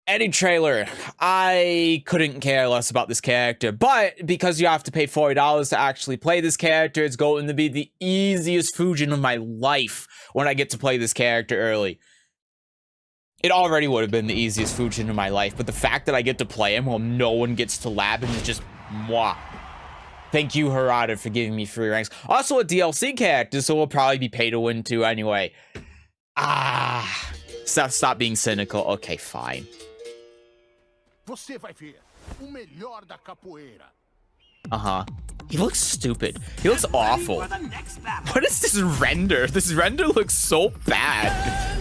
Eddy trailer. I couldn't care less about this character, but because you have to pay $40 to actually play this character, it's going to be the easiest Fujin of my life when I get to play this character early. It already would have been the easiest Fujin of my life, but the fact that I get to play him while no one gets to lab him is just mwah. Thank you, Harada, for giving me free ranks. Also a DLC character, so we'll probably be pay to win too anyway. Stop being cynical. Okay, fine. Você vai ver o melhor da capoeira. He looks stupid. He looks awful. What is this render? This render looks so bad.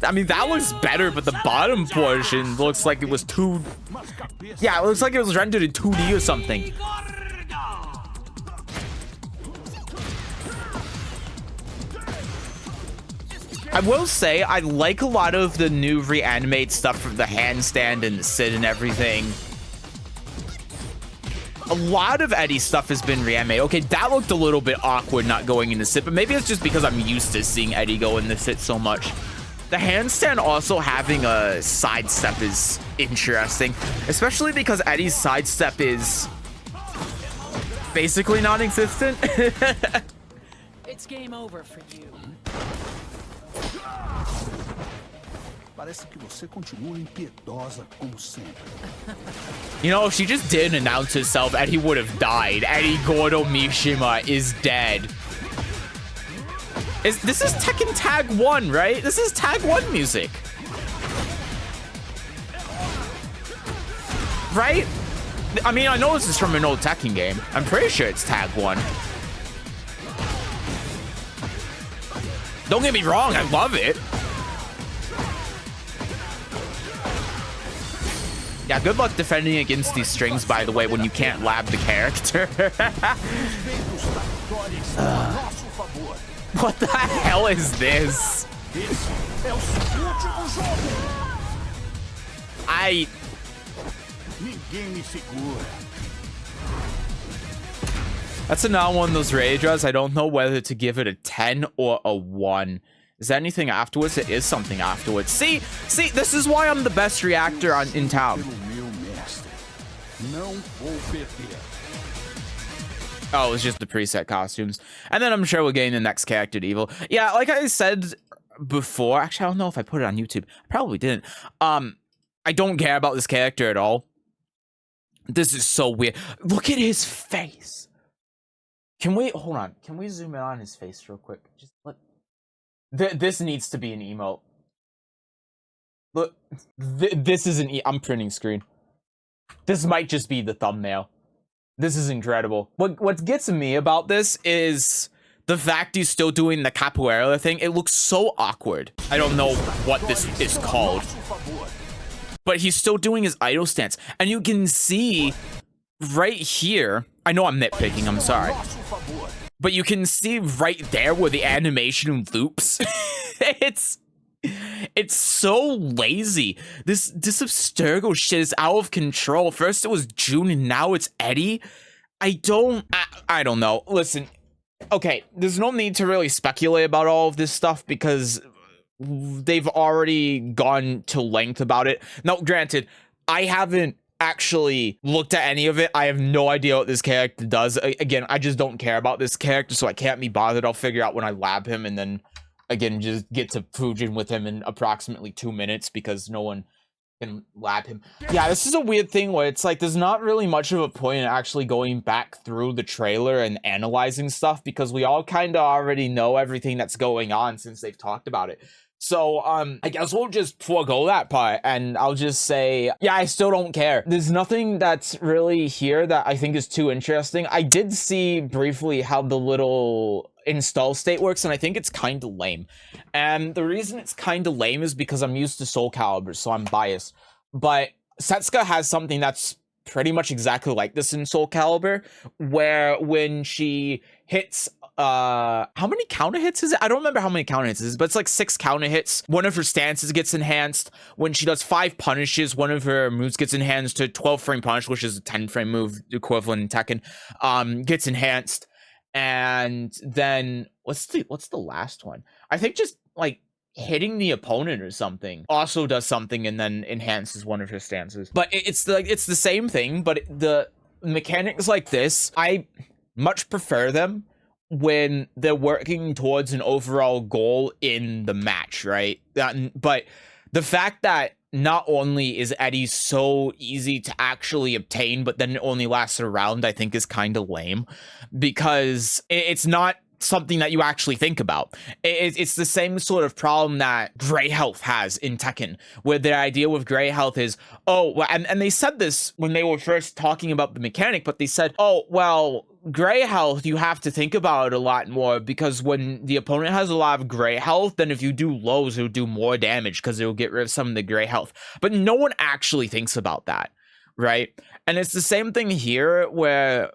I mean, that looks better, but the bottom portion looks like it was too... Yeah, it looks like it was rendered in 2D or something. I will say, I like a lot of the new reanimate stuff from the handstand and the sit and everything. A lot of Eddy's stuff has been reanimated. Okay, that looked a little bit awkward not going in the sit, but maybe it's just because I'm used to seeing Eddy go in the sit so much. The handstand also having a sidestep is interesting, especially because Eddy's sidestep is basically non-existent. It's game over for you. Parece que você continua impiedosa como sempre. You know, if she just didn't announce herself, Eddy would have died. Eddy Gordo Mishima is dead. This is Tekken Tag 1, right? This is Tag 1 music. Right? I mean, I know this is from an old Tekken game. I'm pretty sure it's Tag 1. Don't get me wrong, I love it. Yeah, good luck defending against these strings, by the way, when you can't lab the character. What the hell is this? That's another one of those rage draws. I don't know whether to give it a 10 or a 1. Is there anything afterwards? It is something afterwards. See, this is why I'm the best reactor in town. Oh, it's just the preset costumes. And then I'm sure we're getting the next character to Evil. Yeah, like I said before, actually, I don't know if I put it on YouTube. I probably didn't. I don't care about this character at all. This is so weird. Look at his face. Can we, hold on. Can we zoom in on his face real quick? Just look. This needs to be an emote. Look, this is an I'm printing screen. This might just be the thumbnail. This is incredible. What gets me about this is the fact he's still doing the capoeira thing. It looks so awkward. I don't know what this is called, but he's still doing his idol stance, and you can see right here. I know I'm nitpicking. I'm sorry. But you can see right there where the animation loops. It's so lazy. This Abstergo shit is out of control. First it was June and now it's Eddy. I don't know. Listen, okay, there's no need to really speculate about all of this stuff because they've already gone to length about it. Now, granted, I haven't actually looked at any of it. I have no idea what this character does. Again, I just don't care about this character, so I can't be bothered. I'll figure out when I lab him, and then again just get to Fujin with him in approximately 2 minutes because no one can lab him. Yeah, this is a weird thing where it's like there's not really much of a point in actually going back through the trailer and analyzing stuff because we all kind of already know everything that's going on since they've talked about it. So, I guess we'll just forego that part, and I'll just say, yeah, I still don't care. There's nothing that's really here that I think is too interesting. I did see briefly how the little install state works, and I think it's kind of lame. And the reason it's kind of lame is because I'm used to Soul Calibur, so I'm biased. But Setsuka has something that's pretty much exactly like this in Soul Calibur, where when she hits how many counter hits is it? I don't remember how many counter hits it is, but it's like 6 counter hits. One of her stances gets enhanced. When she does 5 punishes, one of her moves gets enhanced to 12 frame punish, which is a 10 frame move equivalent in Tekken. Gets enhanced. And then what's the last one? I think just like hitting the opponent or something also does something and then enhances one of his stances. But it's the same thing, but the mechanics like this, I much prefer them when they're working towards an overall goal in the match, right? But the fact that not only is Eddy so easy to actually obtain, but then it only lasts a round, I think is kind of lame, because it's not something that you actually think about. It's the same sort of problem that Gray Health has in Tekken, where the idea with Gray Health is, oh, well, and they said this when they were first talking about the mechanic, but they said, oh, well, Gray Health, you have to think about it a lot more, because when the opponent has a lot of Gray Health, then if you do lows, it'll do more damage because it'll get rid of some of the Gray Health. But no one actually thinks about that, right? And it's the same thing here, where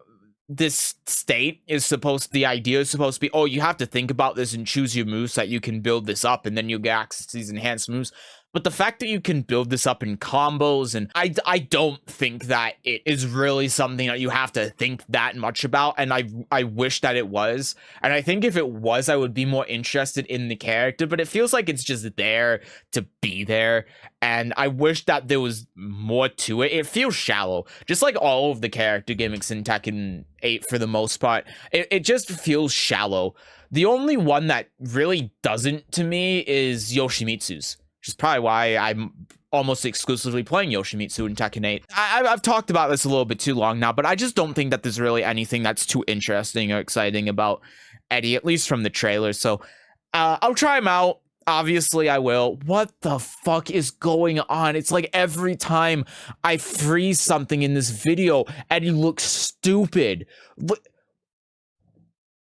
this state is the idea is supposed to be, oh, you have to think about this and choose your moves so that you can build this up, and then you'll get access to these enhanced moves. But the fact that you can build this up in combos, and I don't think that it is really something that you have to think that much about, and I wish that it was. And I think if it was, I would be more interested in the character, but it feels like it's just there to be there, and I wish that there was more to it. It feels shallow, just like all of the character gimmicks in Tekken 8 for the most part. It just feels shallow. The only one that really doesn't to me is Yoshimitsu's, which is probably why I'm almost exclusively playing Yoshimitsu in Tekken 8. I've talked about this a little bit too long now, but I just don't think that there's really anything that's too interesting or exciting about Eddy, at least from the trailer. So I'll try him out. Obviously, I will. What the fuck is going on? It's like every time I freeze something in this video, Eddy looks stupid.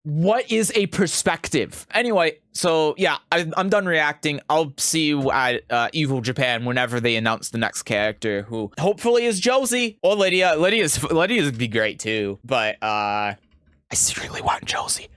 What is a perspective? Anyway, so yeah, I'm done reacting. I'll see you at Evil Japan whenever they announce the next character, who hopefully is Josie or Lydia. Lydia's would be great too, but I secretly want Josie.